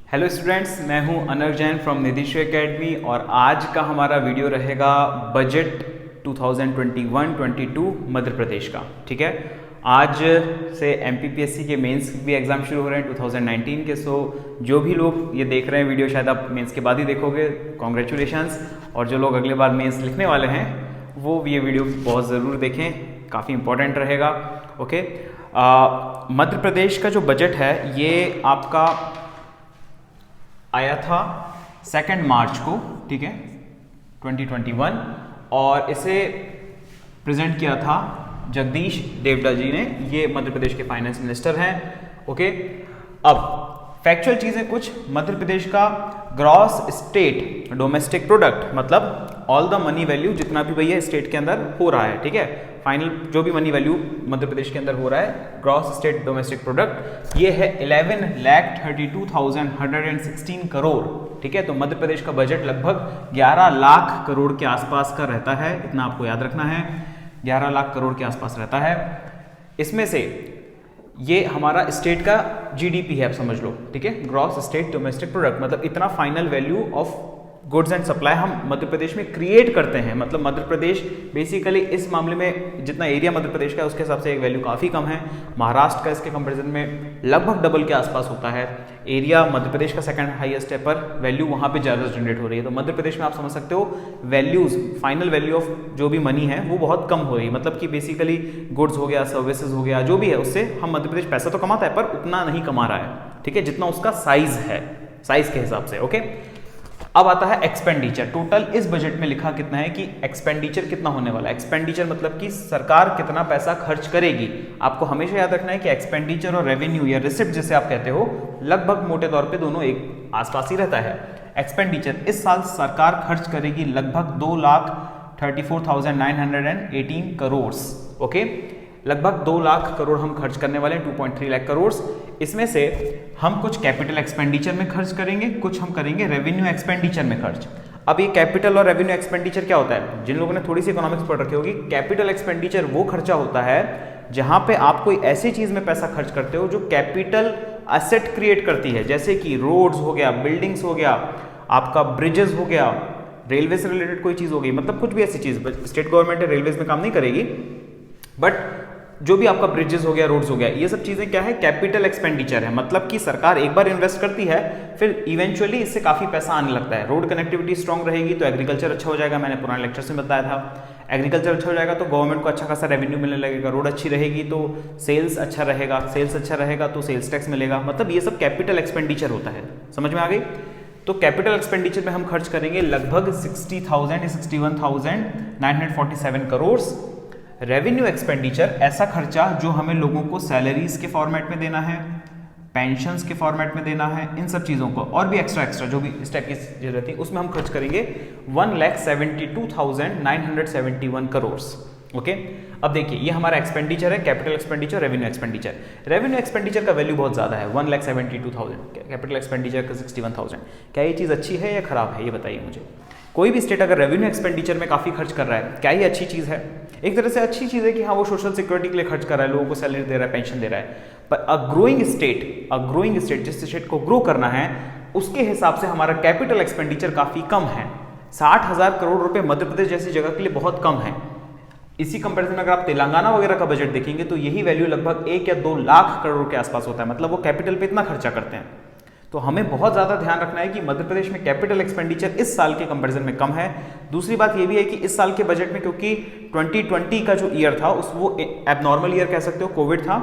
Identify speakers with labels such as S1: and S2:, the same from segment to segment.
S1: Hello students, मैं हूं owner Jain from निधिश academy और आज का हमारा वीडियो रहेगा बजट 2021-22 मध्य प्रदेश का। ठीक है, आज से एमपीपीएससी के मेंस भी एग्ज़ाम शुरू हो रहे हैं 2019 के। सो जो भी लोग ये देख रहे हैं वीडियो, शायद आप मेंस के बाद ही देखोगे, कॉन्ग्रेचुलेशंस। और जो लोग अगले बार मेंस लिखने वाले हैं वो ये वीडियो बहुत ज़रूर देखें, काफ़ी इंपॉर्टेंट रहेगा। ओके, मध्य प्रदेश का जो बजट है ये आपका आया था 2 मार्च को, ठीक है, 2021, और इसे प्रेजेंट किया था जगदीश देवड़ा जी ने। ये मध्य प्रदेश के फाइनेंस मिनिस्टर हैं। ओके, अब फैक्चुअल चीजें कुछ, मध्य प्रदेश का ग्रॉस स्टेट डोमेस्टिक प्रोडक्ट, मतलब ऑल द मनी वैल्यू जितना भी भैया स्टेट के अंदर हो रहा है, ठीक है, फाइनल जो भी मनी वैल्यू मध्य प्रदेश के अंदर हो रहा है, ग्रॉस स्टेट डोमेस्टिक प्रोडक्ट, ये है 11,32,116 करोड़। ठीक है, तो मध्य प्रदेश का बजट लगभग 11 लाख करोड़ के आसपास का रहता है, इतना आपको याद रखना है, 11 लाख करोड़ के आसपास रहता है। इसमें से ये हमारा स्टेट का जीडीपी है, आप समझ लो, ठीक है, ग्रॉस स्टेट डोमेस्टिक प्रोडक्ट, मतलब इतना final value of goods and supply हम मध्य प्रदेश में क्रिएट करते हैं। मतलब मध्य प्रदेश बेसिकली इस मामले में जितना एरिया मध्य प्रदेश का है उसके हिसाब से एक वैल्यू काफ़ी कम है। महाराष्ट्र का इसके कंपैरिजन में लगभग डबल के आसपास होता है। एरिया मध्य प्रदेश का सेकंड हाईएस्ट है, पर वैल्यू वहाँ पे ज़्यादा जनरेट हो रही है। तो मध्य प्रदेश में आप समझ सकते हो वैल्यूज़, फाइनल वैल्यू ऑफ जो भी मनी है वो बहुत कम हो रही है। मतलब कि बेसिकली गुड्स हो गया, सर्विसेज हो गया, जो भी है उससे हम मध्य प्रदेश पैसा तो कमाता है पर उतना नहीं कमा रहा है, ठीक है, जितना उसका साइज है, साइज के हिसाब से। ओके, अब आता है एक्सपेंडिचर। टोटल इस बजट में लिखा कितना है कि एक्सपेंडिचर कितना होने वाला है। एक्सपेंडिचर मतलब कि सरकार कितना पैसा खर्च करेगी। आपको हमेशा याद रखना है कि एक्सपेंडिचर और रेवेन्यू या रिसिप्ट जिसे आप कहते हो, लगभग मोटे तौर पे दोनों एक आसपास ही रहता है। एक्सपेंडिचर इस साल सरकार खर्च करेगी लगभग 2,34,918 करोड़। ओके, लगभग 2 लाख करोड़ हम खर्च करने वाले हैं, 2.3 लाख करोड़। इसमें से हम कुछ कैपिटल एक्सपेंडिचर में खर्च करेंगे, कुछ हम करेंगे रेवेन्यू एक्सपेंडिचर में खर्च। अब ये कैपिटल और रेवेन्यू एक्सपेंडिचर क्या होता है? जिन लोगों ने थोड़ी सी इकोनॉमिक्स पढ़ रखी होगी, कैपिटल एक्सपेंडिचर वो खर्चा होता है जहां पे आप कोई ऐसी चीज में पैसा खर्च करते हो जो कैपिटल एसेट क्रिएट करती है, जैसे कि रोड्स हो गया, बिल्डिंग्स हो गया, आपका ब्रिजेस हो गया, रेलवे से रिलेटेड कोई चीज हो गई, मतलब कुछ भी ऐसी चीज। स्टेट गवर्नमेंट रेलवेज में काम नहीं करेगी, बट जो भी आपका ब्रिजेस हो गया, रोड्स हो गया, ये सब चीजें क्या है, कैपिटल एक्सपेंडिचर है। मतलब कि सरकार एक बार इन्वेस्ट करती है, फिर इवेंचुअली इससे काफी पैसा आने लगता है। रोड कनेक्टिविटी स्ट्रांग रहेगी तो एग्रीकल्चर अच्छा हो जाएगा, मैंने पुराने लेक्चर्स में बताया था। एग्रीकल्चर अच्छा हो जाएगा तो गवर्नमेंट को अच्छा खासा रेवेन्यू मिलने लगेगा। रोड अच्छी रहेगी तो सेल्स अच्छा रहेगा, सेल्स अच्छा रहेगा तो सेल्स टैक्स मिलेगा। मतलब ये सब कैपिटल एक्सपेंडिचर होता है, समझ में आ गई? तो कैपिटल एक्सपेंडिचर में हम खर्च करेंगे लगभग 60,000 या 61,947 करोड़। रेवेन्यू एक्सपेंडिचर ऐसा खर्चा जो हमें लोगों को सैलरीज के फॉर्मेट में देना है, पेंशन्स के फॉर्मेट में देना है, इन सब चीज़ों को, और भी एक्स्ट्रा जो भी इस टाइप की जरूरत है, उसमें हम खर्च करेंगे 1,72,971 करोड़। ओके, अब देखिए ये हमारा एक्सपेंडिचर है, capital expenditure, revenue expenditure. Revenue expenditure का वैल्यू बहुत ज़्यादा है, 1,72,000, कैपिटल एक्सपेंडिचर का 61,000। क्या ये चीज़ अच्छी है या खराब है, ये बताइए मुझे। कोई भी स्टेट अगर रेवेन्यू एक्सपेंडिचर में काफ़ी खर्च कर रहा है, क्या ये अच्छी चीज़ है? एक तरह से अच्छी चीज़ है कि हाँ, वो सोशल सिक्योरिटी के लिए खर्च कर रहा है, लोगों को सैलरी दे रहा है, पेंशन दे रहा है। पर अ ग्रोइंग स्टेट, जिस स्टेट को ग्रो करना है, उसके हिसाब से हमारा कैपिटल एक्सपेंडिचर काफ़ी कम है। 60,000 करोड़ रुपए मध्य प्रदेश जैसी जगह के लिए बहुत कम है। इसी कंपैरिजन में अगर आप तेलंगाना वगैरह का बजट देखेंगे तो यही वैल्यू लगभग 1 या 2 लाख करोड़ के आसपास होता है। मतलब वो कैपिटल पे इतना खर्चा करते हैं। तो हमें बहुत ज़्यादा ध्यान रखना है कि मध्य प्रदेश में कैपिटल एक्सपेंडिचर इस साल के कंपैरिजन में कम है। दूसरी बात ये भी है कि इस साल के बजट में, क्योंकि 2020 का जो ईयर था वो एबनॉर्मल ईयर कह सकते हो, कोविड था,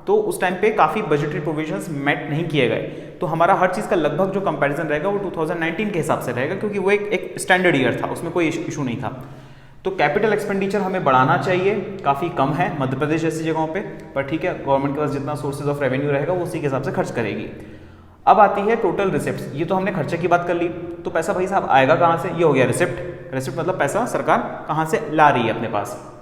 S1: तो उस टाइम पे काफ़ी बजटरी प्रोविजंस मेट नहीं किए गए। तो हमारा हर चीज़ का लगभग जो कंपैरिजन रहेगा वो 2019 के हिसाब से रहेगा, क्योंकि वो एक स्टैंडर्ड ईयर था, उसमें कोई इशू नहीं था। तो कैपिटल एक्सपेंडिचर हमें बढ़ाना चाहिए, काफ़ी कम है मध्य प्रदेश जैसी जगहों पर ठीक है, गवर्नमेंट के पास जितना सोर्सेज ऑफ रेवेन्यू रहेगा वो उसी के हिसाब से खर्च करेगी। अब आती है टोटल रिसिप्ट्स। ये तो हमने खर्चे की बात कर ली, तो पैसा भाई साहब आएगा कहाँ से? ये हो गया रिसिप्ट। रिसिप्ट मतलब पैसा सरकार कहाँ से ला रही है अपने पास।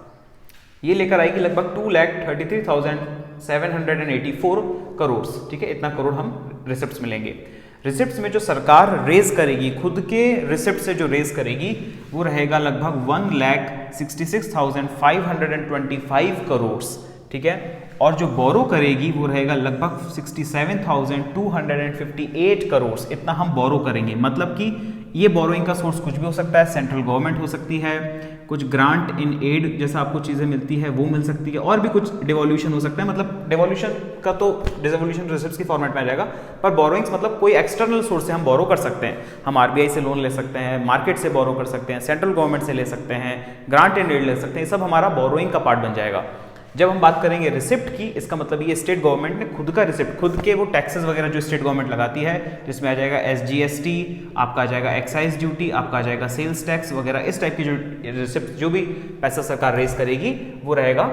S1: ये लेकर आएगी लगभग 2,33,784 करोड़, ठीक है, इतना करोड़ हम रिसिप्ट्स मिलेंगे। रिसिप्ट्स में जो सरकार रेज करेगी, खुद के रिसिप्ट से जो रेज करेगी, वो रहेगा लगभग 1,66,525 करोड़। ठीक है, और जो बोरो करेगी वो रहेगा लगभग 67,258 करोड़, इतना हम बोरो करेंगे। मतलब कि ये बोरोइंग का सोर्स कुछ भी हो सकता है, सेंट्रल गवर्नमेंट हो सकती है, कुछ ग्रांट इन एड जैसा आपको चीज़ें मिलती है वो मिल सकती है, और भी कुछ डिवोल्यूशन हो सकता है। मतलब डिवोल्यूशन का तो डिवोल्यूशन रिसिप्ट्स की फॉर्मेट में आ जाएगा, पर बोरोइंग्स मतलब कोई एक्सटर्नल सोर्स से हम बोरो कर सकते हैं। हम आरबीआई से लोन ले सकते हैं, मार्केट से बोरो कर सकते हैं, सेंट्रल गवर्नमेंट से ले सकते हैं, ग्रांट इन एड ले सकते हैं, ये सब हमारा बोरोइंग का पार्ट बन जाएगा। जब हम बात करेंगे रिसिप्ट की, इसका मतलब ये स्टेट गवर्नमेंट ने खुद का रिसिप्ट, खुद के वो टैक्सेस वगैरह जो स्टेट गवर्नमेंट लगाती है, जिसमें आ जाएगा एसजीएसटी, आपका आ जाएगा एक्साइज ड्यूटी, आपका आ जाएगा सेल्स टैक्स वगैरह, इस टाइप की जो रिसिप्ट, जो भी पैसा सरकार रेज करेगी वो रहेगा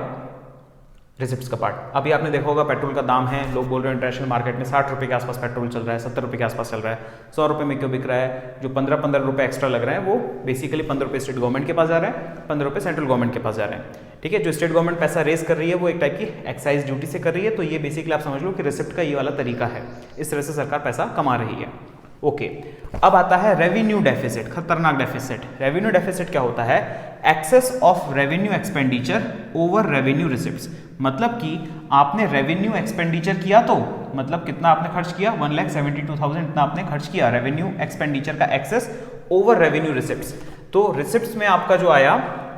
S1: रिसिप्ट्स का पार्ट। अभी आपने देखा होगा पेट्रोल का दाम है, लोग बोल रहे हैं इंटरनेशनल मार्केट में 60 रुपये के आसपास पेट्रोल चल रहा है, 70 रुपये के आसपास चल रहा है, 100 रुपये में क्यों बिक रहा है? जो 15-15 रुपये एक्स्ट्रा लग रहे हैं वो बेसिकली 15 रुपये स्टेट गवर्नमेंट के पास जा रहे हैं, 15 रुपये सेंट्रल गवर्नमेंट के पास जा रहे हैं। ठीक है, जो स्टेट गवर्नमेंट पैसा रेज कर रही है वो एक टाइप की एक्साइज ड्यूटी से कर रही है, तो ये बेसिकली आप समझ लो कि रिसिप्ट का ये वाला तरीका है, इस तरह से सरकार पैसा कमा रही है। ओके, अब आता है रेवेन्यू डेफिसिट, खतरनाक डेफिसिट। रेवेन्यू डेफिसिट क्या होता है? Excess of revenue expenditure over revenue receipts. मतलब कि आपने रेवेन्यू एक्सपेंडिचर किया तो मतलब कितना आपने खर्च किया, 1,72,000 इतना आपने खर्च किया, रेवेन्यू एक्सपेंडिचर का एक्सेस ओवर रेवेन्यू रिसिप्ट्स। तो रिसिप्ट्स में आपका जो आया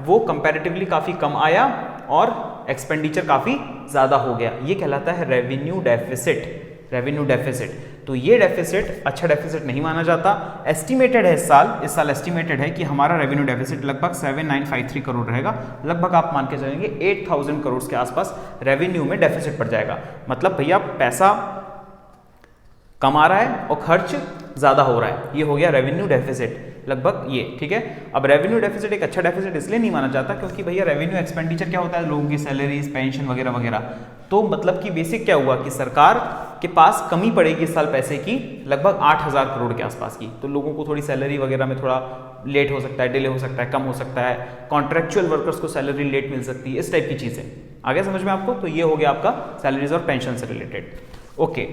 S1: वो कंपैरेटिवली काफी कम आया और एक्सपेंडिचर काफी ज्यादा हो गया, ये कहलाता है रेवेन्यू डेफिसिट। रेवेन्यू डेफिसिट, तो ये डेफिसिट अच्छा डेफिसिट नहीं माना जाता। एस्टिमेटेड है इस साल एस्टिमेटेड है कि हमारा रेवेन्यू डेफिसिट लगभग 7,953 करोड़ रहेगा, लगभग आप मान के चलेंगे 8,000 करोड़ के आसपास रेवेन्यू में डेफिसिट पड़ जाएगा। मतलब भैया पैसा कम आ रहा है और खर्च ज्यादा हो रहा है, ये हो गया रेवेन्यू डेफिसिट लगभग ये। ठीक है, अब रेवेन्यू डेफिसिट एक अच्छा डेफिसिट इसलिए नहीं माना जाता क्योंकि भैया रेवेन्यू एक्सपेंडिचर क्या होता है, लोगों की सैलरीज, पेंशन वगैरह वगैरह। तो मतलब कि बेसिक क्या हुआ कि सरकार के पास कमी पड़ेगी इस साल पैसे की लगभग 8,000 करोड़ के आसपास की, तो लोगों को थोड़ी सैलरी वगैरह में थोड़ा लेट हो सकता है, डिले हो सकता है, कम हो सकता है, कॉन्ट्रेक्चुअल वर्कर्स को सैलरी लेट मिल सकती है, इस टाइप की चीजें। आगे समझ में आपको? तो ये हो गया आपका सैलरीज और पेंशन से related. Okay,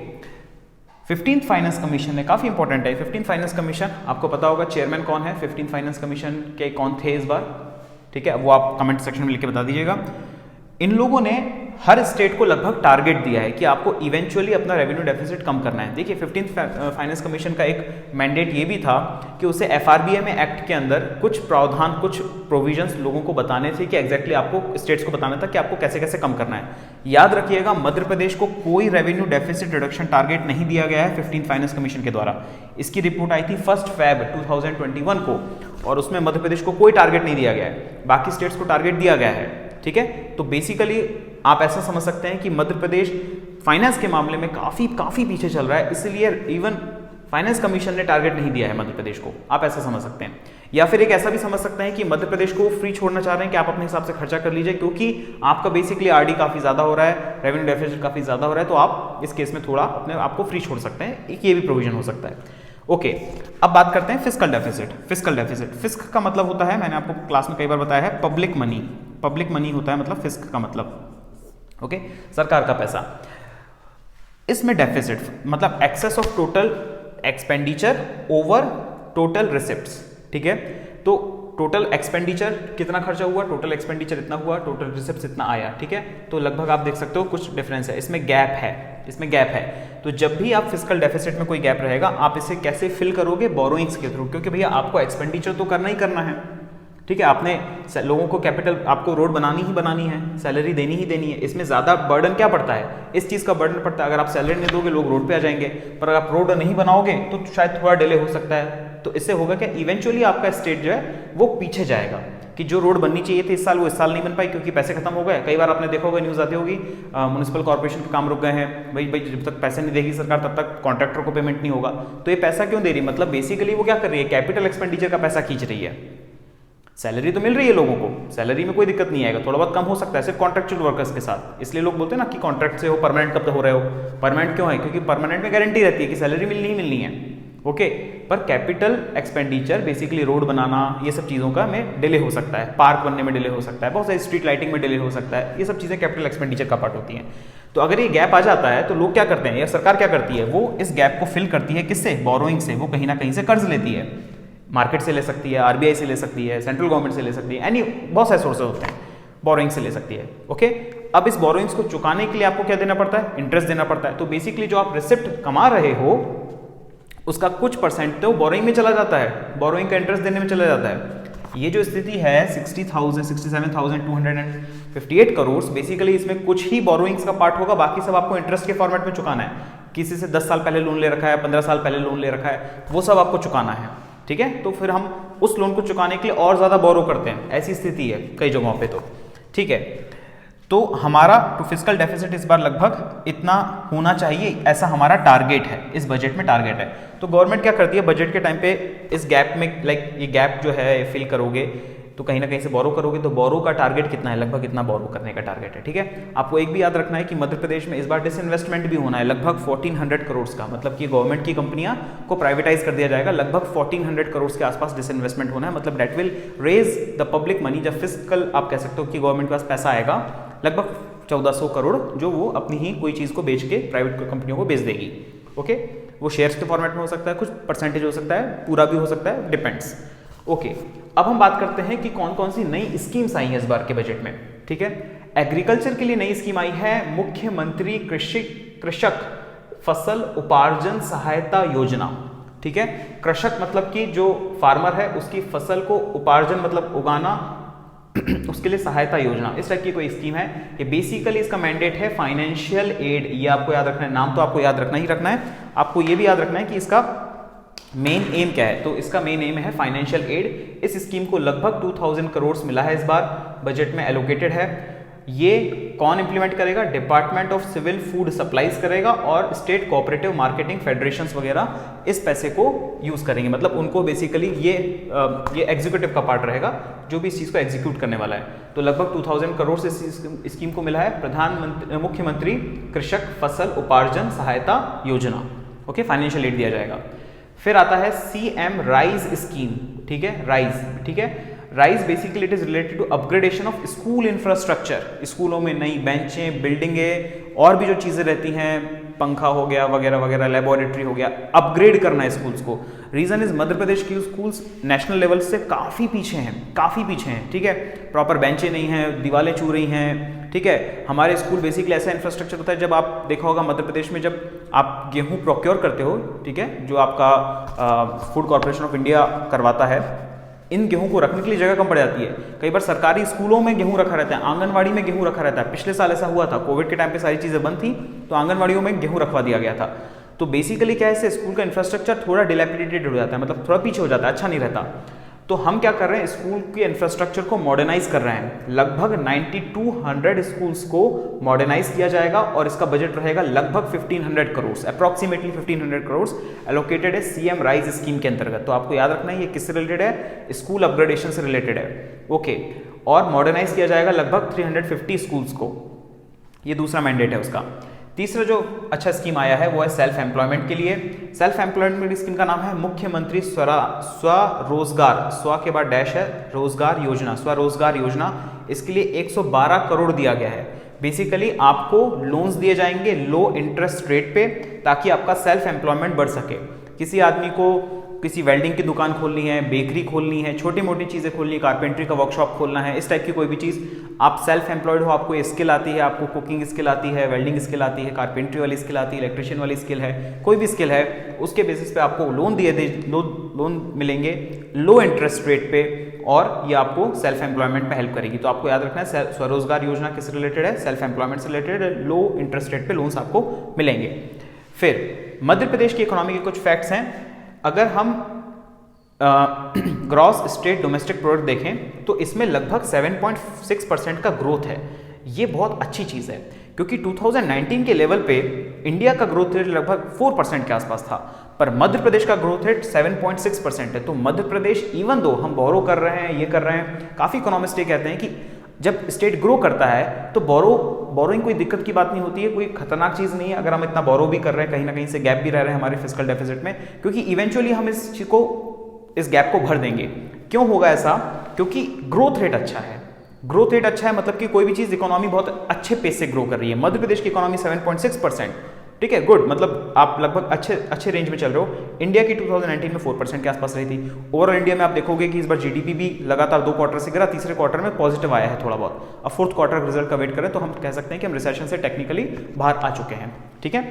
S1: 15th finance commission है, काफी इंपॉर्टेंट है 15th फाइनेंस कमीशन। आपको पता होगा चेयरमैन कौन है 15th फाइनेंस कमीशन के, कौन थे इस बार? ठीक है, वो आप कमेंट सेक्शन में लिख के बता दीजिएगा। इन लोगों ने हर स्टेट को लगभग टारगेट दिया है कि आपको इवेंचुअली अपना रेवेन्यू डेफिसिट कम करना है। देखिए 15th फाइनेंस कमीशन का एक मैंडेट ये भी था कि उसे एफआरबीएम एक्ट के अंदर कुछ प्रावधान, कुछ प्रोविजंस लोगों को बताने थे कि एग्जैक्टली आपको स्टेट्स को बताना था कि आपको कैसे कैसे कम करना है। याद रखिएगा मध्य प्रदेश को कोई रेवेन्यू डेफिसिट रिडक्शन टारगेट नहीं दिया गया है 15th फाइनेंस कमीशन के द्वारा। इसकी रिपोर्ट आई थी 1 Feb 2021 को और उसमें मध्य प्रदेश को कोई टारगेट नहीं दिया गया है, बाकी स्टेट्स को टारगेट दिया गया है। ठीक है, तो बेसिकली आप ऐसा समझ सकते हैं कि मध्य प्रदेश फाइनेंस के मामले में काफी पीछे चल रहा है, इसलिए इवन फाइनेंस कमीशन ने टारगेट नहीं दिया है मध्य प्रदेश को, आप ऐसा समझ सकते हैं। या फिर एक ऐसा भी समझ सकते हैं कि मध्य प्रदेश को फ्री छोड़ना चाह रहे हैं कि आप अपने हिसाब से खर्चा कर लीजिए क्योंकि आपका बेसिकली आरडी काफी ज्यादा हो रहा है, रेवेन्यू डेफिसिट काफी ज्यादा हो रहा है, तो आप इस केस में थोड़ा अपने आपको फ्री छोड़ सकते हैं, एक ये भी प्रोविजन हो सकता है। ओके, अब बात करते हैं फिस्कल डेफिसिट। फिस्कल डेफिसिट, फिस्क का मतलब होता है, मैंने आपको क्लास में कई बार बताया है, पब्लिक मनी। पब्लिक मनी होता है मतलब फिस्क का मतलब, ओके, सरकार का पैसा। इसमें डेफिसिट मतलब excess of total expenditure over total receipts. ठीक है, तो टोटल एक्सपेंडिचर कितना खर्चा हुआ, टोटल एक्सपेंडिचर इतना हुआ, टोटल रिसिप्ट्स इतना आया। ठीक है, तो लगभग आप देख सकते हो कुछ डिफरेंस है, इसमें गैप है, इसमें गैप है। तो जब भी आप फिस्कल डेफिसिट में कोई गैप रहेगा आप इसे कैसे फिल करोगे? बोरोइंग्स के थ्रू, क्योंकि भैया आपको एक्सपेंडिचर तो करना ही करना है। ठीक है, आपने लोगों को कैपिटल, आपको रोड बनानी ही बनानी है, सैलरी देनी ही देनी है, इसमें ज्यादा बर्डन क्या पड़ता है? इस चीज का बर्डन पड़ता है, अगर आप सैलरी नहीं दोगे लोग रोड पे आ जाएंगे, पर अगर आप रोड नहीं बनाओगे तो शायद थोड़ा डिले हो सकता है। तो इससे होगा क्या, इवेंचुअली आपका स्टेट जो है वो पीछे जाएगा कि जो रोड बननी चाहिए थी इस साल वो इस साल नहीं बन पाई क्योंकि पैसे खत्म हो गए। कई बार आपने देखा होगा, न्यूज़ आती होगी, म्युनिसिपल कॉर्पोरेशन के काम रुक गए हैं, भाई जब तक पैसे नहीं देगी सरकार तब तक कॉन्ट्रैक्टर को पेमेंट नहीं होगा। तो ये पैसा क्यों दे रही है? मतलब बेसिकली वो क्या कर रही है, कैपिटल एक्सपेंडिचर का पैसा खींच रही है। सैलरी तो मिल रही है लोगों को, सैलरी में कोई दिक्कत नहीं आएगा, थोड़ा बहुत कम हो सकता है सिर्फ कॉन्ट्रैक्चुअल वर्कर्स के साथ। इसलिए लोग बोलते हैं ना कि कॉन्ट्रैक्ट से हो, परमानेंट कब तक हो रहे हो। परमानेंट क्यों है? क्योंकि परमानेंट में गारंटी रहती है कि सैलरी मिलनी ही मिलनी है। ओके, पर कैपिटल एक्सपेंडिचर बेसिकली रोड बनाना, ये सब चीज़ों का में डिले हो सकता है, पार्क बनने में डिले हो सकता है, बहुत सारी स्ट्रीट लाइटिंग में डिले हो सकता है, ये सब चीज़ें कैपिटल एक्सपेंडिचर का पार्ट होती हैं। तो अगर ये गैप आ जाता है तो लोग क्या करते हैं या सरकार क्या करती है, वो इस गैप को फिल करती है किससे? बोरोइंग से। वो कहीं ना कहीं से कर्ज लेती है, मार्केट से ले सकती है, आरबीआई से ले सकती है, सेंट्रल गवर्नमेंट से ले सकती है, यानी बहुत सारे सोर्सेज होते हैं, बोरोइंग से ले सकती है। ओके, अब इस बोरोइंग्स को चुकाने के लिए आपको क्या देना पड़ता है, इंटरेस्ट देना पड़ता है। तो बेसिकली जो आप रिसिप्ट कमा रहे हो उसका कुछ परसेंट तो बोरोइंग में चला जाता है, बोरोइंग का इंटरेस्ट देने में चला जाता है। ये जो स्थिति है 67,258 करोड़, बेसिकली इसमें कुछ ही बोरोइंग्स का पार्ट होगा, बाकी सब आपको इंटरेस्ट के फॉर्मेट में चुकाना है। किसी से 10 साल पहले लोन ले रखा है, 15 साल पहले लोन ले रखा है, वो सब आपको चुकाना है, ठीक है। तो फिर हम उस लोन को चुकाने के लिए और ज्यादा बोरो करते हैं, ऐसी स्थिति है कई जगहों पे, तो ठीक है। तो हमारा फिस्कल डेफिसिट इस बार लगभग इतना होना चाहिए, ऐसा हमारा टारगेट है, इस बजट में टारगेट है। तो गवर्नमेंट क्या करती है बजट के टाइम पे, इस गैप में लाइक ये गैप जो है फिल करोगे तो कहीं ना कहीं से बोरो करोगे, तो बोरो का टारगेट कितना है, लगभग इतना बोरो करने का टारगेट है, ठीक है। आपको एक भी याद रखना है कि मध्य प्रदेश में इस बार डिसइन्वेस्टमेंट भी होना है लगभग 1400 करोड़ का, मतलब कि गवर्नमेंट की कंपनियां को प्राइवेटाइज कर दिया जाएगा, लगभग 1400 करोड़ के आसपास डिसइन्वेस्टमेंट होना है, मतलब debt will raise the public money. जब फिस्कल आप कह सकते हो कि गवर्नमेंट के पास पैसा आएगा लगभग 1400 करोड़, जो वो अपनी ही कोई चीज़ को बेच के प्राइवेट कंपनियों को बेच देगी, ओके। वो शेयर्स के फॉर्मेट में हो सकता है, कुछ परसेंटेज हो सकता है, पूरा भी हो सकता है, डिपेंड्स, ओके। अब हम बात करते हैं कि कौन कौन सी नई स्कीम्स आई हैं इस बार के बजट में, ठीक है। एग्रीकल्चर के लिए नई स्कीम आई है मुख्यमंत्री कृषक फसल उपार्जन सहायता योजना, ठीक है। कृषक मतलब कि जो फार्मर है उसकी फसल को उपार्जन मतलब उगाना, उसके लिए सहायता योजना, इस टाइप की कोई स्कीम है। ये बेसिकली इसका मैंडेट है फाइनेंशियल एड, ये आपको याद रखना है, नाम तो आपको याद रखना ही रखना है, आपको ये भी याद रखना है कि इसका मेन एम क्या है। तो इसका मेन एम है फाइनेंशियल एड। इस स्कीम को लगभग 2000 करोड़ मिला है, इस बार बजट में एलोकेटेड है। ये कौन इंप्लीमेंट करेगा, department of civil food supplies करेगा और स्टेट कोऑपरेटिव मार्केटिंग फेडरेशंस वगैरह इस पैसे को यूज करेंगे, मतलब उनको बेसिकली ये एग्जीक्यूटिव का पार्ट रहेगा जो भी इस चीज को एग्जीक्यूट करने वाला है। तो लगभग 2000 करोड़ से स्कीम को मिला है मुख्यमंत्री कृषक फसल उपार्जन सहायता योजना, ओके, फाइनेंशियल एड दिया जाएगा। फिर आता है सीएम राइज स्कीम, ठीक है, राइज, ठीक है। Rise basically it is related to upgradation of school infrastructure, स्कूलों में नई बेंचें, बिल्डिंगें और भी जो चीजें रहती हैं, पंखा हो गया वगैरह वगैरह, लेबोरेटरी हो गया, अपग्रेड करना है स्कूल्स को। रीजन इज मध्य प्रदेश की स्कूल्स नेशनल लेवल से काफी पीछे हैं, काफी पीछे हैं, ठीक है। प्रॉपर बेंचें नहीं हैं, दीवारें छू रही हैं, ठीक है। हमारे स्कूल बेसिकली ऐसा इंफ्रास्ट्रक्चर होता है, जब आप देखा होगा मध्य प्रदेश में जब आप गेहूं प्रोक्योर करते हो, ठीक है, जो आपका फूड कॉर्पोरेशन ऑफ इंडिया करवाता है, इन गेहूं को रखने के लिए जगह कम पड़ जाती है। कई बार सरकारी स्कूलों में गेहूं रखा रहता है, आंगनवाड़ी में गेहूं रखा रहता है। पिछले साल ऐसा हुआ था, कोविड के टाइम पे सारी चीजें बंद थी तो आंगनवाड़ियों में गेहूं रखवा दिया गया था। तो बेसिकली क्या है, स्कूल का इंफ्रास्ट्रक्चर थोड़ा डिलैपिडेटेड हो जाता है, मतलब थोड़ा पीछे हो जाता है, अच्छा नहीं रहता। तो हम क्या कर रहे हैं, स्कूल के इंफ्रास्ट्रक्चर को मॉडर्नाइज कर रहे हैं। लगभग 9200 स्कूल्स को मॉडर्नाइज किया जाएगा और इसका बजट रहेगा लगभग 1500 करोड़, अप्रॉक्सीमेटली 1500 करोड़ एलोकेटेड है सीएम राइज स्कीम के अंतर्गत। तो आपको याद रखना है ये किससे रिलेटेड है, स्कूल अपग्रेडेशन से रिलेटेड है, ओके। और मॉडर्नाइज किया जाएगा लगभग 350 स्कूल्स को, ये दूसरा मैंडेट है उसका। तीसरा जो अच्छा स्कीम आया है वो है सेल्फ एम्प्लॉयमेंट के लिए। सेल्फ एम्प्लॉयमेंट स्कीम का नाम है मुख्यमंत्री स्वरोजगार, स्व के बाद डैश है, रोजगार योजना, स्वरोजगार योजना। इसके लिए 112 करोड़ दिया गया है। बेसिकली आपको लोन्स दिए जाएंगे लो इंटरेस्ट रेट पे, ताकि आपका सेल्फ एम्प्लॉयमेंट बढ़ सके। किसी आदमी को किसी वेल्डिंग की दुकान खोलनी है, बेकरी खोलनी है, छोटी मोटी चीज़ें खोलनी है, कारपेंट्री का वर्कशॉप खोलना है, इस टाइप की कोई भी चीज़, आप सेल्फ एम्प्लॉयड हो, आपको स्किल आती है, आपको कुकिंग स्किल आती है, वेल्डिंग स्किल आती है, कारपेंट्री वाली स्किल आती है, इलेक्ट्रिशियन वाली स्किल है, कोई भी स्किल है, उसके बेसिस पे आपको लोन मिलेंगे लो इंटरेस्ट रेट पे, और ये आपको सेल्फ एम्प्लॉयमेंट में हेल्प करेगी। तो आपको याद रखना है स्वरोजगार योजना किससे रिलेटेड है, सेल्फ एम्प्लॉयमेंट से रिलेटेड, लो इंटरेस्ट रेट पे लोन्स आपको मिलेंगे। फिर मध्य प्रदेश की इकोनॉमी के कुछ फैक्ट्स हैं। अगर हम ग्रॉस स्टेट डोमेस्टिक प्रोडक्ट देखें तो इसमें लगभग 7.6% का ग्रोथ है। ये बहुत अच्छी चीज़ है, क्योंकि 2019 के लेवल पे इंडिया का ग्रोथ रेट लगभग 4% के आसपास था, पर मध्य प्रदेश का ग्रोथ रेट 7.6% है। तो मध्य प्रदेश इवन दो हम बोरो कर रहे हैं, ये कर रहे हैं, काफ़ी इकोनॉमिस्ट ये कहते हैं कि जब स्टेट ग्रो करता है तो बोरोइंग कोई दिक्कत की बात नहीं होती है, कोई खतरनाक चीज़ नहीं है। अगर हम इतना बोरो भी कर रहे हैं, कहीं ना कहीं से गैप भी रह रहे हैं हमारे फिस्कल डेफिसिट में, क्योंकि इवेंचुअली हम इस गैप को भर देंगे। क्यों होगा ऐसा? क्योंकि ग्रोथ रेट अच्छा है। ग्रोथ रेट अच्छा है मतलब कि कोई भी चीज़ इकोनॉमी बहुत अच्छे पेस से ग्रो कर रही है। मध्य प्रदेश की इकोनॉमी 7.6%, ठीक है, गुड, मतलब आप लगभग अच्छे रेंज में चल रहे हो। इंडिया की 2019 में 4% के आसपास रही थी। ओवरऑल इंडिया में आप देखोगे कि इस बार जीडीपी भी लगातार 2 क्वार्टर से गिरा, तीसरे क्वार्टर में पॉजिटिव आया है थोड़ा बहुत। अब फोर्थ क्वार्टर रिजल्ट का वेट करें तो हम कह सकते हैं कि हम रिसेशन से टेक्निकली बाहर आ चुके हैं। ठीक है,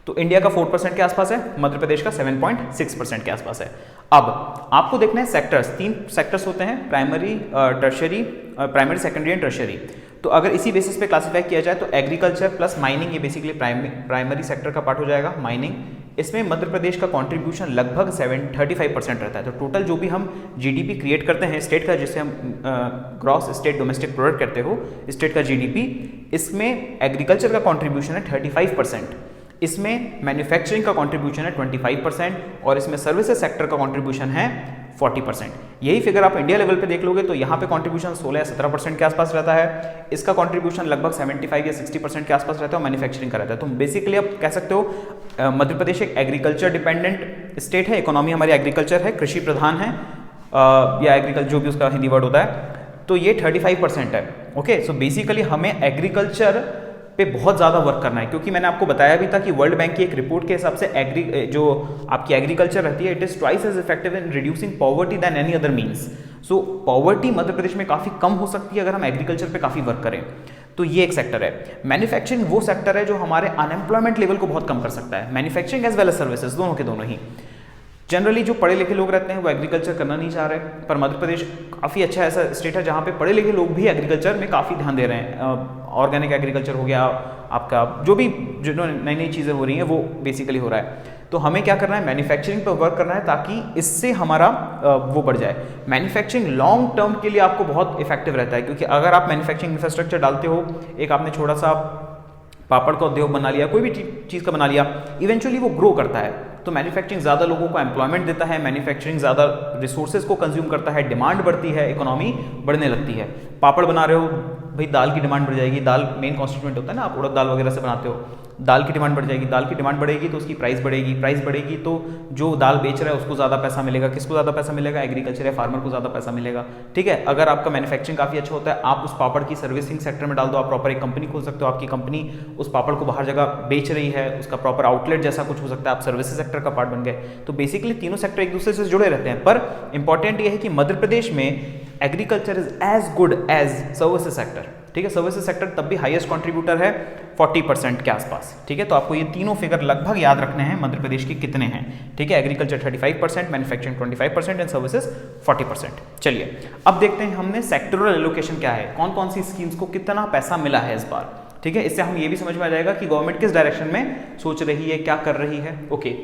S1: तो इंडिया का 4% के आसपास है, मध्य प्रदेश का 7.6% के आसपास है। अब आपको देखना है सेक्टर्स, 3 सेक्टर्स होते हैं, primary, tertiary, primary, secondary and tertiary. तो अगर इसी बेसिस पे क्लासिफाई किया जाए तो एग्रीकल्चर प्लस माइनिंग, ये बेसिकली प्राइमरी सेक्टर का पार्ट हो जाएगा, माइनिंग। इसमें मध्य प्रदेश का कंट्रीब्यूशन लगभग 35% रहता है। तो टोटल जो भी हम जीडीपी क्रिएट करते हैं स्टेट का, जिससे हम ग्रॉस स्टेट डोमेस्टिक प्रोडक्ट कहते हो, स्टेट का जीडीपी, इसमें एग्रीकल्चर का कंट्रीब्यूशन है 35%, इसमें मैन्युफैक्चरिंग का कंट्रीब्यूशन है 25% और इसमें सर्विसेज सेक्टर का कंट्रीब्यूशन है 40%। यही फिगर आप इंडिया लेवल पे देख लोगे तो यहाँ पे कंट्रीब्यूशन 16 या 17% के आसपास रहता है, इसका कंट्रीब्यूशन लगभग 75 या 60% के आसपास रहता है और मैन्युफैक्चरिंग का रहता है। तो बेसिकली आप कह सकते हो मध्य प्रदेश एक एग्रीकल्चर डिपेंडेंट स्टेट है, इकोनॉमी हमारी एग्रीकल्चर है, कृषि प्रधान है, या एग्रीकल्चर जो भी उसका हिंदी वर्ड होता है, तो ये 35% है। ओके, सो बेसिकली हमें एग्रीकल्चर पे बहुत ज़्यादा वर्क करना है, क्योंकि मैंने आपको बताया भी था कि वर्ल्ड बैंक की एक रिपोर्ट के हिसाब से जो आपकी एग्रीकल्चर रहती है, it is twice as effective in reducing poverty than any other means. So poverty Madhya Pradesh में काफ़ी कम हो सकती है अगर हम एग्रीकल्चर पे काफ़ी वर्क करें। तो ये एक सेक्टर है। मैन्युफैक्चरिंग वो सेक्टर है जो हमारे अनएम्प्लॉयमेंट लेवल को बहुत कम कर सकता है, manufacturing as well as services, दोनों के दोनों ही। जनरली जो पढ़े लिखे लोग रहते हैं वो एग्रीकल्चर करना नहीं चाह रहे, पर मध्य प्रदेश काफ़ी अच्छा ऐसा स्टेट है जहाँ पे पढ़े लिखे लोग भी एग्रीकल्चर में काफ़ी ध्यान दे रहे हैं। ऑर्गेनिक एग्रीकल्चर हो गया, आपका जो नई नई चीज़ें हो रही हैं वो बेसिकली हो रहा है। तो हमें क्या करना है, मैन्युफैक्चरिंग पर वर्क करना है ताकि इससे हमारा वो बढ़ जाए। मैन्युफैक्चरिंग लॉन्ग टर्म के लिए आपको बहुत इफेक्टिव रहता है, क्योंकि अगर आप मैन्युफैक्चरिंग इंफ्रास्ट्रक्चर डालते हो, एक आपने छोटा सा पापड़ का उद्योग बना लिया, कोई भी चीज़ का बना लिया, इवेंचुअली वो ग्रो करता है। तो मैन्युफैक्चरिंग ज़्यादा लोगों को एम्प्लॉयमेंट देता है, मैन्युफैक्चरिंग ज़्यादा रिसोर्सेज को कंज्यूम करता है, डिमांड बढ़ती है, इकोनॉमी बढ़ने लगती है। पापड़ बना रहे हो भाई, दाल की डिमांड बढ़ जाएगी, दाल मेन कॉन्स्टिट्यूएंट होता है ना, आप उड़द दाल वगैरह से बनाते हो, दाल की डिमांड बढ़ जाएगी, दाल की डिमांड बढ़ेगी तो उसकी प्राइस बढ़ेगी, प्राइस बढ़ेगी तो जो दाल बेच रहा है उसको ज़्यादा पैसा मिलेगा। किसको ज़्यादा पैसा मिलेगा? एग्रीकल्चर या फार्मर को ज़्यादा पैसा मिलेगा। ठीक है, अगर आपका मैन्युफैक्चरिंग काफ़ी अच्छा होता है, आप उस पापड़ की सर्विसिंग सेक्टर में डाल दो, आप प्रॉपर एक कंपनी खोल सकते हो, आपकी कंपनी उस पापड़ को बाहर जगह बेच रही है, उसका प्रॉपर आउटलेट जैसा कुछ हो सकता है, आप सर्विसेज सेक्टर का पार्ट बन गए। तो बेसिकली तीनों सेक्टर एक दूसरे से जुड़े रहते हैं। पर इंपॉर्टेंट ये है कि मध्य प्रदेश में agriculture is as good as services sector. ठीक है, सर्विसेज सेक्टर तब भी हाईएस्ट कंट्रीब्यूटर है 40% के आसपास। ठीक है, तो आपको ये तीनों फिगर लगभग याद रखने हैं मध्य प्रदेश के कितने हैं। ठीक है, एग्रीकल्चर 35%, मैन्युफैक्चरिंग 25% एंड सर्विसेज 40%। चलिए अब देखते हैं हमने सेक्टरल एलोकेशन क्या है, कौन कौन सी स्कीम्स को कितना पैसा मिला है इस बार। ठीक है, इससे हम ये भी समझ में आ जाएगा कि गवर्नमेंट किस डायरेक्शन में सोच रही है, क्या कर रही है। ओके,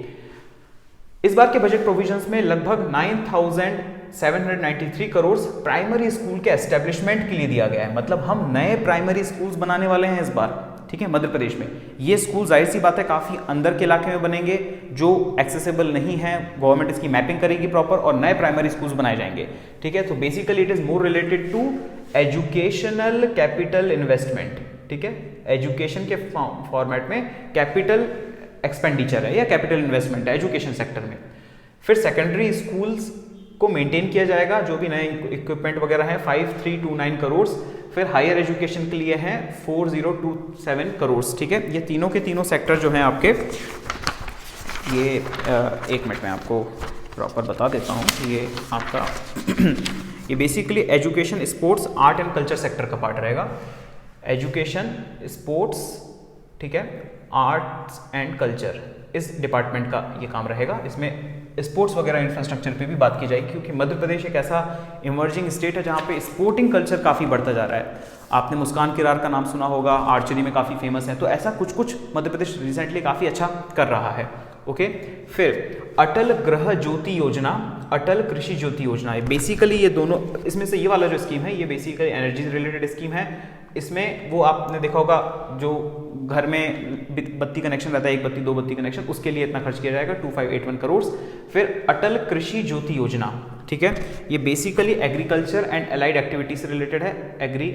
S1: इस बार के बजट प्रोविजंस में लगभग 9,793 करोड़ प्राइमरी स्कूल के एस्टेब्लिशमेंट के लिए दिया गया है। मतलब हम नए प्राइमरी स्कूल्स बनाने वाले हैं इस बार। ठीक है, मध्य प्रदेश में ये स्कूल जाहिर सी बात है काफ़ी अंदर के इलाके में बनेंगे, जो एक्सेसिबल नहीं है। गवर्नमेंट इसकी मैपिंग करेगी प्रॉपर और नए प्राइमरी स्कूल्स बनाए जाएंगे। ठीक है, तो basically it is more related to educational capital investment. ठीक है, एजुकेशन के फॉर्मेट में कैपिटल एक्सपेंडिचर है या कैपिटल इन्वेस्टमेंट है एजुकेशन सेक्टर में। फिर सेकेंडरी स्कूल्स को मेंटेन किया जाएगा, जो भी नए इक्विपमेंट वगैरह हैं 5329 करोड़। फिर हायर एजुकेशन के लिए हैं 4027 करोड़। ठीक है, ये तीनों के तीनों सेक्टर जो हैं आपके, ये एक मिनट में आपको प्रॉपर बता देता हूँ। ये आपका ये basically education, sports, art and culture sector का पार्ट रहेगा। एजुकेशन, स्पोर्ट्स, ठीक है, आर्ट्स एंड कल्चर, इस डिपार्टमेंट का ये काम रहेगा। इसमें स्पोर्ट्स वगैरह इंफ्रास्ट्रक्चर पे भी बात की जाएगी, क्योंकि मध्य प्रदेश एक ऐसा इमर्जिंग स्टेट है जहाँ पे स्पोर्टिंग कल्चर काफ़ी बढ़ता जा रहा है। आपने मुस्कान किरार का नाम सुना होगा, आर्चरी में काफ़ी फेमस है। तो ऐसा कुछ कुछ मध्य प्रदेश रिसेंटली काफ़ी अच्छा कर रहा है। ओके, फिर अटल गृह ज्योति योजना, अटल कृषि ज्योति योजना है। बेसिकली ये दोनों, इसमें से ये वाला जो स्कीम है ये बेसिकली एनर्जी से रिलेटेड स्कीम है। इसमें वो आपने देखा होगा जो घर में बत्ती कनेक्शन रहता है, एक बत्ती दो बत्ती कनेक्शन, उसके लिए इतना खर्च किया जाएगा 2581 करोड़। फिर अटल कृषि ज्योति योजना, ठीक है, ये basically agriculture and allied activities से रिलेटेड है, एग्री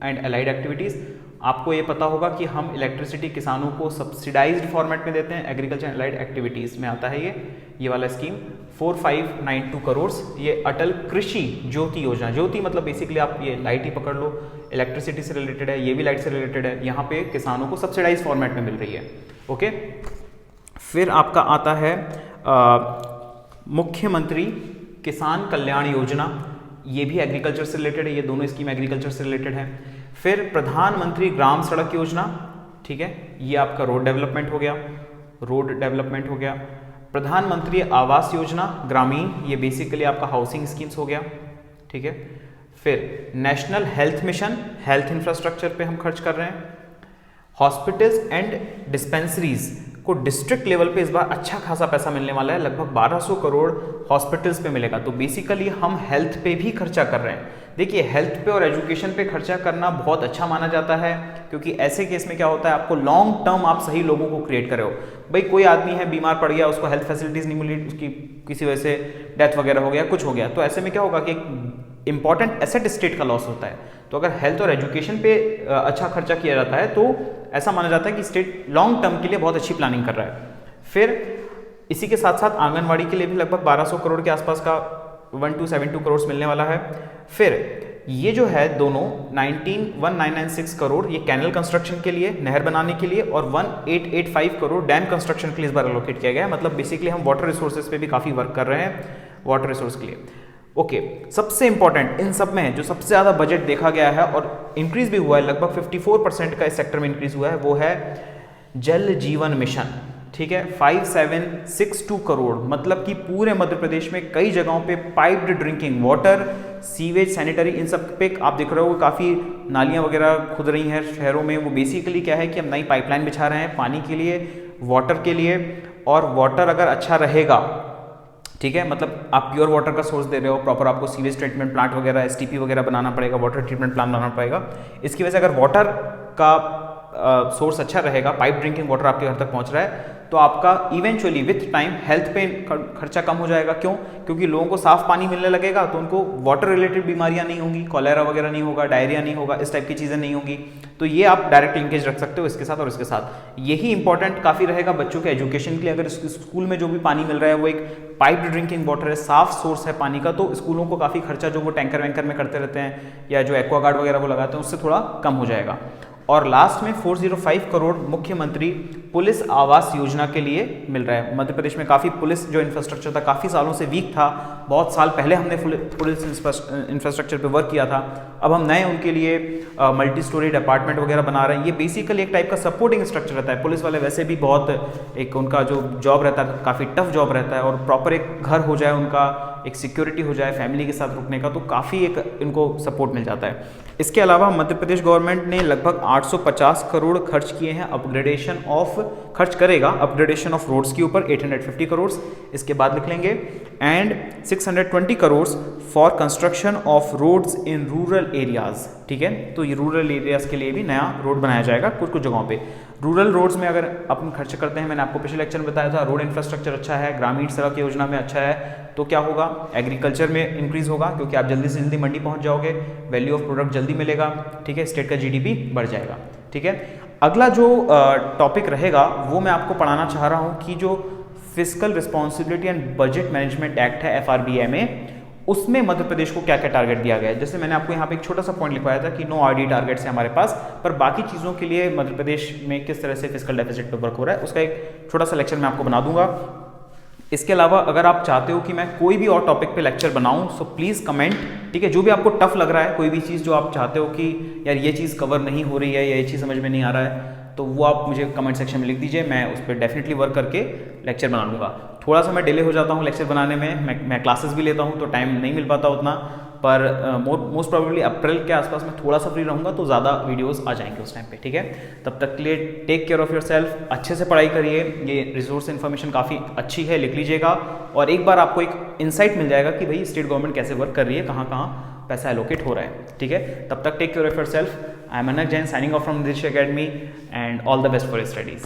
S1: एंड अलाइड एक्टिविटीज। आपको ये पता होगा कि हम इलेक्ट्रिसिटी किसानों को सब्सिडाइज्ड फॉर्मेट में देते हैं, एग्रीकल्चर एंड लाइट एक्टिविटीज़ में आता है ये वाला स्कीम 4592 करोड़। ये अटल कृषि ज्योति योजना, ज्योति मतलब बेसिकली आप ये लाइट ही पकड़ लो, इलेक्ट्रिसिटी से रिलेटेड है, ये भी लाइट से रिलेटेड है, यहाँ पे किसानों को सब्सिडाइज फॉर्मेट में मिल रही है। ओके, फिर आपका आता है मुख्यमंत्री किसान कल्याण योजना, ये भी एग्रीकल्चर से रिलेटेड है, ये दोनों स्कीम एग्रीकल्चर से रिलेटेड है। फिर प्रधानमंत्री ग्राम सड़क योजना, ठीक है, ये आपका रोड डेवलपमेंट हो गया, रोड डेवलपमेंट हो गया। प्रधानमंत्री आवास योजना ग्रामीण, ये बेसिकली आपका हाउसिंग स्कीम्स हो गया, ठीक है। फिर national health mission, health infrastructure पे हम खर्च कर रहे हैं। हॉस्पिटल्स एंड डिस्पेंसरीज को डिस्ट्रिक्ट लेवल पे इस बार अच्छा खासा पैसा मिलने वाला है, लगभग 1200 करोड़ हॉस्पिटल्स पे मिलेगा। तो बेसिकली हम हेल्थ पे भी खर्चा कर रहे हैं। देखिए, हेल्थ पे और एजुकेशन पे खर्चा करना बहुत अच्छा माना जाता है, क्योंकि ऐसे केस में क्या होता है, आपको लॉन्ग टर्म आप सही लोगों को क्रिएट करे हो। भाई कोई आदमी है बीमार पड़ गया, उसको हेल्थ फैसिलिटीज नहीं मिली, उसकी किसी वजह से डेथ वगैरह हो गया, कुछ हो गया, तो ऐसे में क्या होगा कि एक इंपॉर्टेंट एसेट स्टेट का लॉस होता है। तो अगर हेल्थ और एजुकेशन पे अच्छा खर्चा किया जाता है तो ऐसा माना जाता है कि स्टेट लॉन्ग टर्म के लिए बहुत अच्छी प्लानिंग कर रहा है। फिर इसी के साथ साथ आंगनवाड़ी के लिए भी लगभग 1200 करोड़ के आसपास का 1272 करोड़ मिलने वाला है। फिर ये जो है दोनों 19,996 करोड़ ये कैनल कंस्ट्रक्शन के लिए, नहर बनाने के लिए, और 1885 करोड़ डैम कंस्ट्रक्शन के लिए इस बार एलोकेट किया गया है। मतलब बेसिकली हम वाटर रिसोर्सेज पे भी काफ़ी वर्क कर रहे हैं, वाटर रिसोर्स के लिए। ओके, सबसे इंपॉर्टेंट इन सब में जो सबसे ज़्यादा बजट देखा गया है और इंक्रीज भी हुआ है, लगभग 54% का इस सेक्टर में इंक्रीज हुआ है, वो है जल जीवन मिशन, ठीक है, 5762 करोड़। मतलब कि पूरे मध्य प्रदेश में कई जगहों पे piped drinking water, sewage, sanitary, इन सब पे आप देख रहे हो काफ़ी नालियाँ वगैरह खुद रही हैं शहरों में। वो बेसिकली क्या है कि हम नई पाइपलाइन बिछा रहे हैं पानी के लिए, वाटर के लिए, और वाटर अगर अच्छा रहेगा, ठीक है, मतलब आप प्योर वाटर का सोर्स दे रहे हो, प्रॉपर आपको सीवेज ट्रीटमेंट प्लांट वगैरह, एसटीपी वगैरह बनाना पड़ेगा, वाटर ट्रीटमेंट प्लांट बनाना पड़ेगा। इसकी वजह से अगर वाटर का सोर्स अच्छा रहेगा, पाइप ड्रिंकिंग वाटर आपके घर तक पहुंच रहा है, तो आपका इवेंचुअली विथ टाइम हेल्थ पे खर्चा कम हो जाएगा। क्यों? क्योंकि लोगों को साफ पानी मिलने लगेगा तो उनको वाटर रिलेटेड बीमारियां नहीं होंगी, कॉलेरा वगैरह नहीं होगा, डायरिया नहीं होगा, इस टाइप की चीज़ें नहीं होंगी। तो ये आप डायरेक्ट लिंकेज रख सकते हो इसके साथ और इसके साथ। यही इंपॉर्टेंट काफ़ी रहेगा बच्चों के एजुकेशन के लिए। अगर स्कूल में जो भी पानी मिल रहा है वो एक पाइप्ड ड्रिंकिंग वाटर है, साफ सोर्स है पानी का, तो स्कूलों को काफ़ी खर्चा जो वो टैंकर वैंकर में करते रहते हैं या जो एक्वागार्ड वगैरह वो लगाते हैं उससे थोड़ा कम हो जाएगा। और लास्ट में 405 करोड़ मुख्यमंत्री पुलिस आवास योजना के लिए मिल रहा है। मध्य प्रदेश में काफ़ी पुलिस जो इंफ्रास्ट्रक्चर था काफ़ी सालों से वीक था, बहुत साल पहले हमने पुलिस इंफ्रास्ट्रक्चर पे वर्क किया था, अब हम नए उनके लिए मल्टी स्टोरीड अपार्टमेंट वगैरह बना रहे हैं। ये बेसिकली एक टाइप का सपोर्टिंग स्ट्रक्चर रहता है। पुलिस वाले वैसे भी बहुत एक उनका जो जॉब रहता है काफ़ी टफ जॉब रहता है, और प्रॉपर एक घर हो जाए उनका, एक सिक्योरिटी हो जाए फैमिली के साथ रुकने का, तो काफ़ी एक इनको सपोर्ट मिल जाता है। इसके अलावा मध्य प्रदेश गवर्नमेंट ने लगभग 850 करोड़ खर्च किए हैं अपग्रेडेशन ऑफ, खर्च करेगा अपग्रेडेशन ऑफ रोड्स के ऊपर 850 करोड़, इसके बाद लिख लेंगे, and 620 crore for construction of roads in rural areas. ठीक है, तो ये रूरल एरियाज के लिए भी नया रोड बनाया जाएगा कुछ कुछ जगहों पे। रूरल रोड्स में अगर अपन खर्च करते हैं, मैंने आपको पिछले लेक्चर में बताया था, रोड इंफ्रास्ट्रक्चर अच्छा है, ग्रामीण सड़क योजना में अच्छा है, तो क्या होगा, एग्रीकल्चर में इंक्रीज होगा क्योंकि आप जल्दी से जल्दी मंडी पहुंच जाओगे, वैल्यू ऑफ प्रोडक्ट जल्दी मिलेगा, ठीक है, स्टेट का जीडीपी बढ़ जाएगा। ठीक है, अगला जो टॉपिक रहेगा वो मैं आपको पढ़ाना चाह रहा हूँ कि जो fiscal responsibility and budget management act है FRBMA, उसमें मध्य प्रदेश को क्या क्या टारगेट दिया गया है। जैसे मैंने आपको यहाँ पे एक छोटा सा पॉइंट लिखवाया था कि नो RD टारगेट्स है हमारे पास, पर बाकी चीज़ों के लिए मध्य प्रदेश में किस तरह से फिस्कल डेफिसिट पे वर्क हो रहा है उसका एक छोटा सा लेक्चर मैं आपको बना दूंगा। इसके अलावा अगर आप चाहते हो कि मैं कोई भी और टॉपिक पे लेक्चर बनाऊं सो प्लीज़ कमेंट, ठीक है, जो भी आपको टफ लग रहा है, कोई भी चीज़ जो आप चाहते हो कि यार ये चीज़ कवर नहीं हो रही है या ये चीज़ समझ में नहीं आ रहा है, तो वो आप मुझे कमेंट सेक्शन में लिख दीजिए, मैं उस पर डेफिनेटली वर्क करके लेक्चर बना लूँगा। थोड़ा सा मैं डिले हो जाता हूँ लेक्चर बनाने में, मैं क्लासेस भी लेता हूँ तो टाइम नहीं मिल पाता उतना, पर मोस्ट प्रोबेबली अप्रैल के आसपास मैं थोड़ा सा फ्री रहूँगा तो ज़्यादा वीडियोस आ जाएंगे उस टाइम पे। ठीक है, तब तक के लिए टेक केयर ऑफ़ योरसेल्फ, अच्छे से पढ़ाई करिए, ये रिसोर्स इन्फॉर्मेशन काफ़ी अच्छी है, लिख लीजिएगा, और एक बार आपको एक इंसाइट मिल जाएगा कि भाई स्टेट गवर्नमेंट कैसे वर्क कर रही है, कहाँ कहाँ पैसा एलोकेट हो रहा है। ठीक है, तब तक take care of yourself. I am Anak Jain signing off from this academy and all the best for your studies.